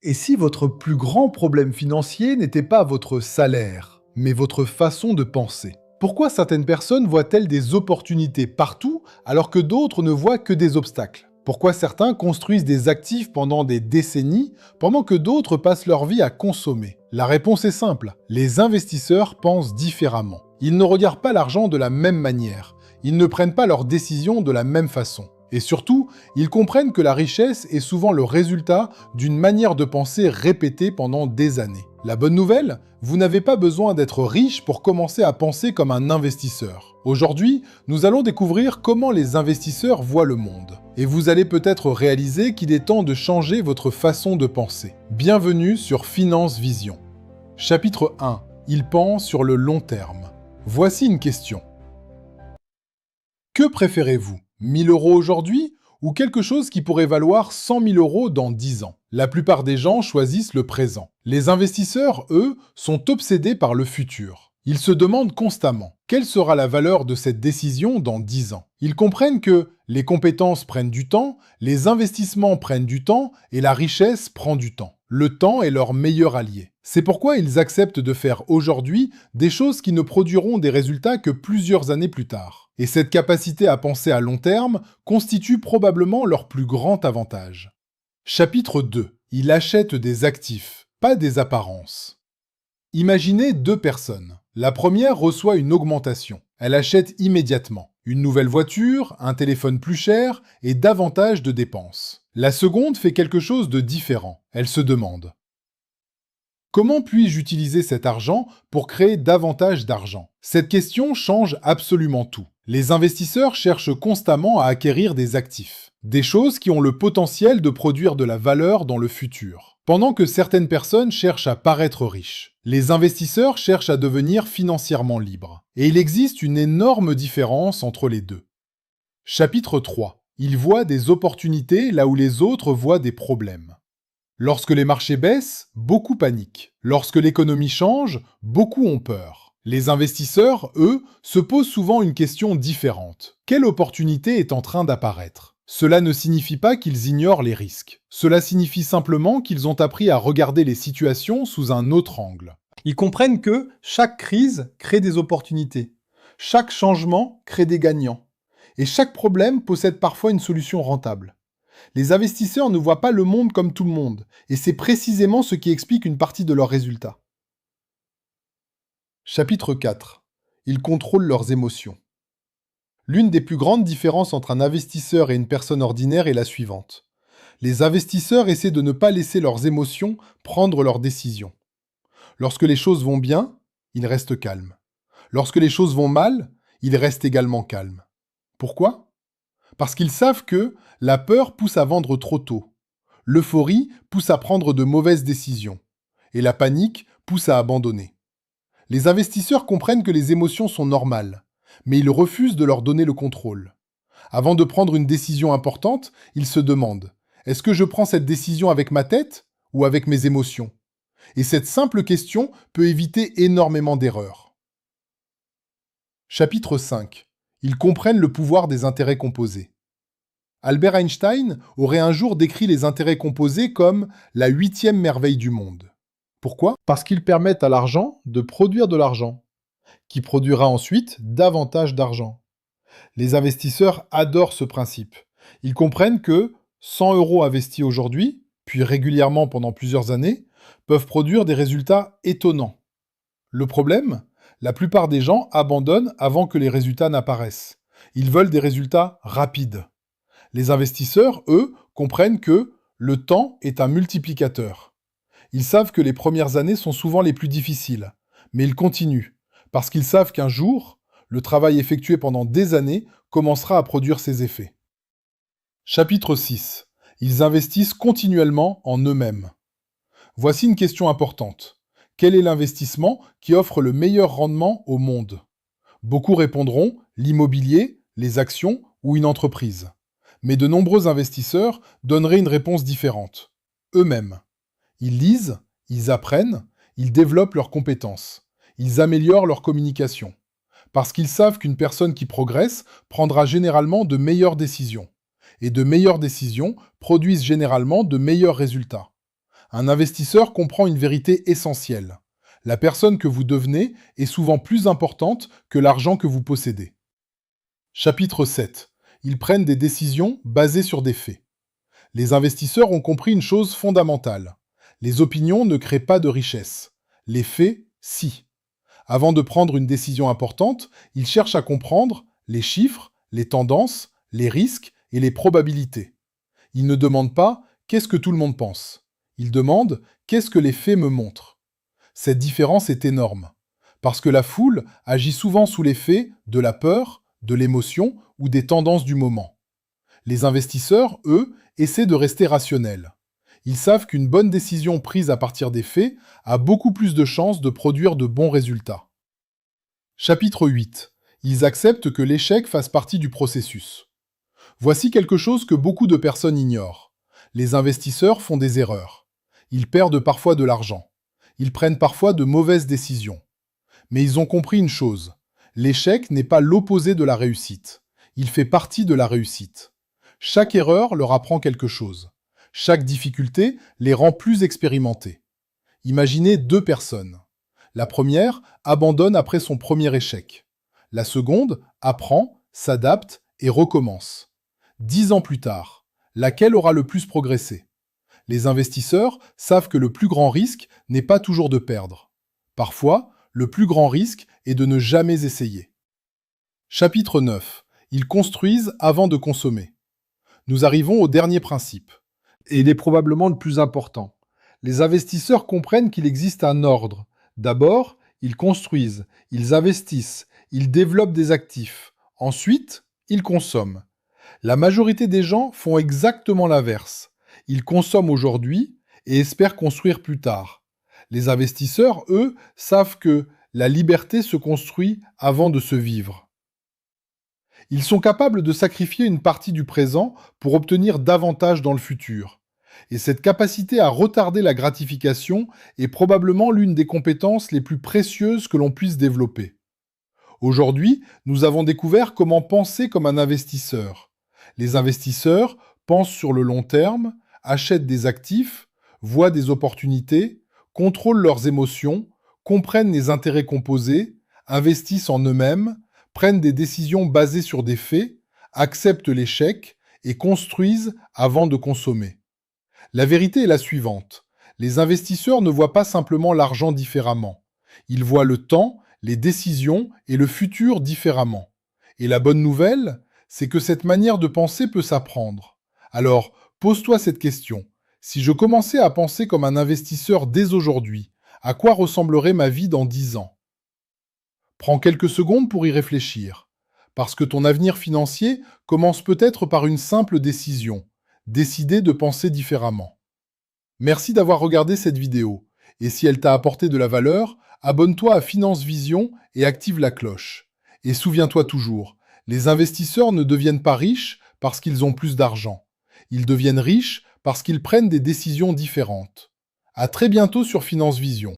Et si votre plus grand problème financier n'était pas votre salaire, mais votre façon de penser? Pourquoi certaines personnes voient-elles des opportunités partout alors que d'autres ne voient que des obstacles? Pourquoi certains construisent des actifs pendant des décennies pendant que d'autres passent leur vie à consommer? La réponse est simple, les investisseurs pensent différemment. Ils ne regardent pas l'argent de la même manière, ils ne prennent pas leurs décisions de la même façon. Et surtout, ils comprennent que la richesse est souvent le résultat d'une manière de penser répétée pendant des années. La bonne nouvelle, vous n'avez pas besoin d'être riche pour commencer à penser comme un investisseur. Aujourd'hui, nous allons découvrir comment les investisseurs voient le monde. Et vous allez peut-être réaliser qu'il est temps de changer votre façon de penser. Bienvenue sur Finance Vision. Chapitre 1. Ils pensent sur le long terme. Voici une question. Que préférez-vous? 1000 € aujourd'hui ou quelque chose qui pourrait valoir 100 000 € dans 10 ans? La plupart des gens choisissent le présent. Les investisseurs, eux, sont obsédés par le futur. Ils se demandent constamment quelle sera la valeur de cette décision dans 10 ans. Ils comprennent que les compétences prennent du temps, les investissements prennent du temps et la richesse prend du temps. Le temps est leur meilleur allié. C'est pourquoi ils acceptent de faire aujourd'hui des choses qui ne produiront des résultats que plusieurs années plus tard. Et cette capacité à penser à long terme constitue probablement leur plus grand avantage. Chapitre 2. Il achète des actifs, pas des apparences. Imaginez deux personnes. La première reçoit une augmentation. Elle achète immédiatement. Une nouvelle voiture, un téléphone plus cher et davantage de dépenses. La seconde fait quelque chose de différent. Elle se demande: comment puis-je utiliser cet argent pour créer davantage d'argent? Cette question change absolument tout. Les investisseurs cherchent constamment à acquérir des actifs, des choses qui ont le potentiel de produire de la valeur dans le futur. Pendant que certaines personnes cherchent à paraître riches, les investisseurs cherchent à devenir financièrement libres. Et il existe une énorme différence entre les deux. Chapitre 3. Ils voient des opportunités là où les autres voient des problèmes. Lorsque les marchés baissent, beaucoup paniquent. Lorsque l'économie change, beaucoup ont peur. Les investisseurs, eux, se posent souvent une question différente. Quelle opportunité est en train d'apparaître? Cela ne signifie pas qu'ils ignorent les risques. Cela signifie simplement qu'ils ont appris à regarder les situations sous un autre angle. Ils comprennent que chaque crise crée des opportunités. Chaque changement crée des gagnants. Et chaque problème possède parfois une solution rentable. Les investisseurs ne voient pas le monde comme tout le monde, et c'est précisément ce qui explique une partie de leurs résultats. Chapitre 4. Ils contrôlent leurs émotions. L'une des plus grandes différences entre un investisseur et une personne ordinaire est la suivante. Les investisseurs essaient de ne pas laisser leurs émotions prendre leurs décisions. Lorsque les choses vont bien, ils restent calmes. Lorsque les choses vont mal, ils restent également calmes. Pourquoi? Parce qu'ils savent que la peur pousse à vendre trop tôt, l'euphorie pousse à prendre de mauvaises décisions, et la panique pousse à abandonner. Les investisseurs comprennent que les émotions sont normales, mais ils refusent de leur donner le contrôle. Avant de prendre une décision importante, ils se demandent: est-ce que je prends cette décision avec ma tête ou avec mes émotions? Et cette simple question peut éviter énormément d'erreurs. Chapitre 5. Ils comprennent le pouvoir des intérêts composés. Albert Einstein aurait un jour décrit les intérêts composés comme la 8e merveille du monde. Pourquoi? Parce qu'ils permettent à l'argent de produire de l'argent, qui produira ensuite davantage d'argent. Les investisseurs adorent ce principe. Ils comprennent que 100 € investis aujourd'hui, puis régulièrement pendant plusieurs années, peuvent produire des résultats étonnants. Le problème? La plupart des gens abandonnent avant que les résultats n'apparaissent. Ils veulent des résultats rapides. Les investisseurs, eux, comprennent que le temps est un multiplicateur. Ils savent que les premières années sont souvent les plus difficiles, mais ils continuent, parce qu'ils savent qu'un jour, le travail effectué pendant des années commencera à produire ses effets. Chapitre 6. Ils investissent continuellement en eux-mêmes. Voici une question importante. Quel est l'investissement qui offre le meilleur rendement au monde? Beaucoup répondront l'immobilier, les actions ou une entreprise. Mais de nombreux investisseurs donneraient une réponse différente. Eux-mêmes. Ils lisent, ils apprennent, ils développent leurs compétences. Ils améliorent leur communication. Parce qu'ils savent qu'une personne qui progresse prendra généralement de meilleures décisions. Et de meilleures décisions produisent généralement de meilleurs résultats. Un investisseur comprend une vérité essentielle. La personne que vous devenez est souvent plus importante que l'argent que vous possédez. Chapitre 7. Ils prennent des décisions basées sur des faits. Les investisseurs ont compris une chose fondamentale. Les opinions ne créent pas de richesse. Les faits, si. Avant de prendre une décision importante, ils cherchent à comprendre les chiffres, les tendances, les risques et les probabilités. Ils ne demandent pas « qu'est-ce que tout le monde pense ?» Ils demandent « qu'est-ce que les faits me montrent ?» Cette différence est énorme, parce que la foule agit souvent sous l'effet de la peur, de l'émotion ou des tendances du moment. Les investisseurs, eux, essaient de rester rationnels. Ils savent qu'une bonne décision prise à partir des faits a beaucoup plus de chances de produire de bons résultats. Chapitre 8. Ils acceptent que l'échec fasse partie du processus. Voici quelque chose que beaucoup de personnes ignorent. Les investisseurs font des erreurs. Ils perdent parfois de l'argent. Ils prennent parfois de mauvaises décisions. Mais ils ont compris une chose. L'échec n'est pas l'opposé de la réussite. Il fait partie de la réussite. Chaque erreur leur apprend quelque chose. Chaque difficulté les rend plus expérimentés. Imaginez deux personnes. La première abandonne après son premier échec. La seconde apprend, s'adapte et recommence. 10 ans plus tard, laquelle aura le plus progressé ? Les investisseurs savent que le plus grand risque n'est pas toujours de perdre. Parfois, le plus grand risque est de ne jamais essayer. Chapitre 9. Ils construisent avant de consommer. Nous arrivons au dernier principe. Et il est probablement le plus important. Les investisseurs comprennent qu'il existe un ordre. D'abord, ils construisent, ils investissent, ils développent des actifs. Ensuite, ils consomment. La majorité des gens font exactement l'inverse. Ils consomment aujourd'hui et espèrent construire plus tard. Les investisseurs, eux, savent que la liberté se construit avant de se vivre. Ils sont capables de sacrifier une partie du présent pour obtenir davantage dans le futur. Et cette capacité à retarder la gratification est probablement l'une des compétences les plus précieuses que l'on puisse développer. Aujourd'hui, nous avons découvert comment penser comme un investisseur. Les investisseurs pensent sur le long terme, achètent des actifs, voient des opportunités, contrôlent leurs émotions, comprennent les intérêts composés, investissent en eux-mêmes, prennent des décisions basées sur des faits, acceptent l'échec et construisent avant de consommer. La vérité est la suivante. Les investisseurs ne voient pas simplement l'argent différemment. Ils voient le temps, les décisions et le futur différemment. Et la bonne nouvelle, c'est que cette manière de penser peut s'apprendre. Alors, pose-toi cette question. Si je commençais à penser comme un investisseur dès aujourd'hui, à quoi ressemblerait ma vie dans 10 ans ? Prends quelques secondes pour y réfléchir. Parce que ton avenir financier commence peut-être par une simple décision. Décider de penser différemment. Merci d'avoir regardé cette vidéo. Et si elle t'a apporté de la valeur, abonne-toi à Finance Vision et active la cloche. Et souviens-toi toujours, les investisseurs ne deviennent pas riches parce qu'ils ont plus d'argent. Ils deviennent riches parce qu'ils prennent des décisions différentes. À très bientôt sur Finance Vision.